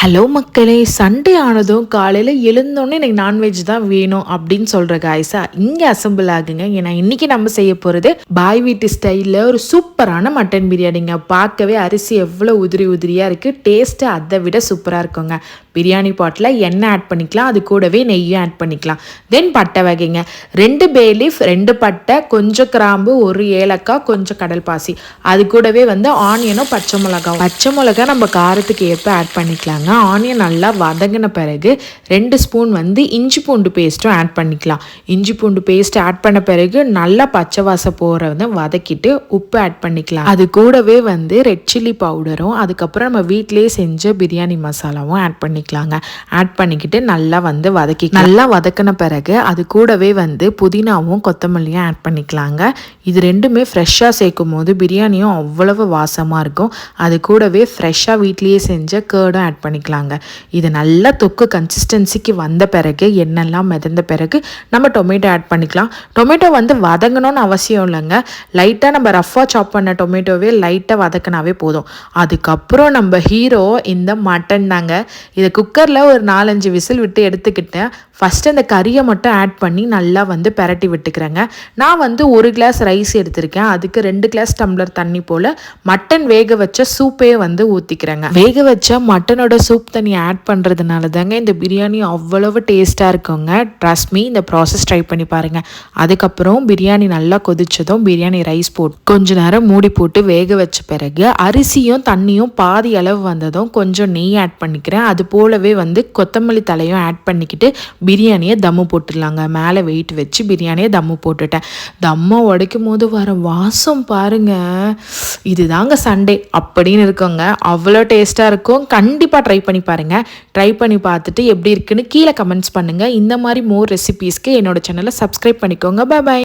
Hello மக்களே, Sunday ஆனதும் காலையில் எழுந்தோன்னே எனக்கு நான்வெஜ் தான் வேணும் அப்படின்னு சொல்கிற காய்ஸா இங்கே அசம்பிள் ஆகுங்க. ஏன்னா இன்றைக்கி நம்ம செய்ய போகிறது பாய் வீட்டு ஸ்டைலில் ஒரு சூப்பரான மட்டன் பிரியாணிங்க. பார்க்கவே அரிசி எவ்வளோ உதிரி உதிரியாக இருக்குது, டேஸ்ட்டு அதை விட சூப்பராக இருக்குங்க. பிரியாணி பாட்டில் எண்ணெய் ஆட் பண்ணிக்கலாம், அது கூடவே நெய்யும் ஆட் பண்ணிக்கலாம். தென் பட்டை வகைங்க, 2 பே லீஃப், 2 பட்டை, கொஞ்சம் கிராம்பு, 1 ஏலக்காய், கொஞ்சம் கடல் பாசி, அது கூடவே ஆனியனும் பச்சை மிளகா நம்ம காரத்துக்கு ஏற்ப ஆட் பண்ணிக்கலாங்க. ஆனியன் நல்லா வதங்கின பிறகு 2 ஸ்பூன் இஞ்சி பூண்டு பேஸ்ட்டும் ஆட் பண்ணிக்கலாம். இஞ்சி பூண்டு பேஸ்ட் ஆட் பண்ண பிறகு நல்லா பச்சை வாசம் போகிறத வதக்கிட்டு உப்பு ஆட் பண்ணிக்கலாம். அது கூடவே ரெட் சில்லி பவுடரும், அதுக்கப்புறம் நம்ம வீட்டிலேயே செஞ்ச பிரியாணி மசாலாவும் ஆட் பண்ணிக்கலாங்க. ஆட் பண்ணிக்கிட்டு நல்லா நல்லா வதக்கின பிறகு அது கூடவே புதினாவும் கொத்தமல்லியும் ஆட் பண்ணிக்கலாங்க. இது ரெண்டுமே ஃப்ரெஷ்ஷாக சேர்க்கும் போது பிரியாணியும் அவ்வளவு வாசமாக இருக்கும். அது கூடவே ஃப்ரெஷ்ஷாக வீட்லேயே செஞ்ச கேர்டும் ஆட் பண்ணிக்கலாங்க. இது நல்லா தொக்கு கன்சிஸ்டன்சிக்கு வந்த பிறகு எண்ணெல்லாம் மிதந்த பிறகு நம்ம டொமேட்டோ ஆட் பண்ணிக்கலாம். டொமேட்டோ வதங்கணும்னு அவசியம் இல்லைங்க. லைட்டாக நம்ம ரஃபாக சாப் பண்ண டொமேட்டோவே லைட்டாக வதக்கினாவே போதும். அதுக்கப்புறம் நம்ம ஹீரோ இந்த மட்டன் தாங்க. இதை குக்கரில் ஒரு 4-5 விசில் விட்டு எடுத்துக்கிட்டேன். ஃபஸ்ட்டு அந்த கறியை மட்டும் ஆட் பண்ணி நல்லா பெரட்டி விட்டுக்கிறேங்க. நான் 1 கிளாஸ் ரைஸ் எடுத்திருக்கேன். அதுக்கு 2 கிளாஸ் டம்ளர் தண்ணி போல் மட்டன் வேக வச்ச சூப்பே ஊற்றிக்கிறேங்க. வேக வச்ச மட்டனோட சூப் தண்ணி ஆட் பண்ணுறதுனால தாங்க இந்த பிரியாணி அவ்வளவு டேஸ்ட்டாக இருக்குங்க. ட்ரஸ்ட் மீ, இந்த ப்ராசஸ் ட்ரை பண்ணி பாருங்கள். அதுக்கப்புறம் பிரியாணி நல்லா கொதிச்சதும் பிரியாணி ரைஸ் போட்டு கொஞ்ச நேரம் மூடி போட்டு வேக வச்ச பிறகு அரிசியும் தண்ணியும் பாதி அளவு வந்ததும் கொஞ்சம் நெய் ஆட் பண்ணிக்கிறேன். அது போலவே கொத்தமல்லி தலையும் ஆட் பண்ணிக்கிட்டு பிரியாணியை தம்மு போட்டுடலாங்க. மேலே வெயிட் வச்சு பிரியாணியை தம்மு போட்டுட்டேன். தம்மை உடைக்கும் போது வர வாசம் பாருங்க, இதுதாங்க சண்டே அப்படின்னு இருக்குங்க. அவ்வளோ டேஸ்ட்டாக இருக்கும். கண்டிப்பாக ட்ரை பண்ணி பாருங்கள். ட்ரை பண்ணி பார்த்துட்டு எப்படி இருக்குன்னு கீழே கமெண்ட்ஸ் பண்ணுங்கள். இந்த மாதிரி மோர் ரெசிபீஸ்க்கு என்னோட சேனலை சப்ஸ்கிரைப் பண்ணிக்கோங்க. பாய்.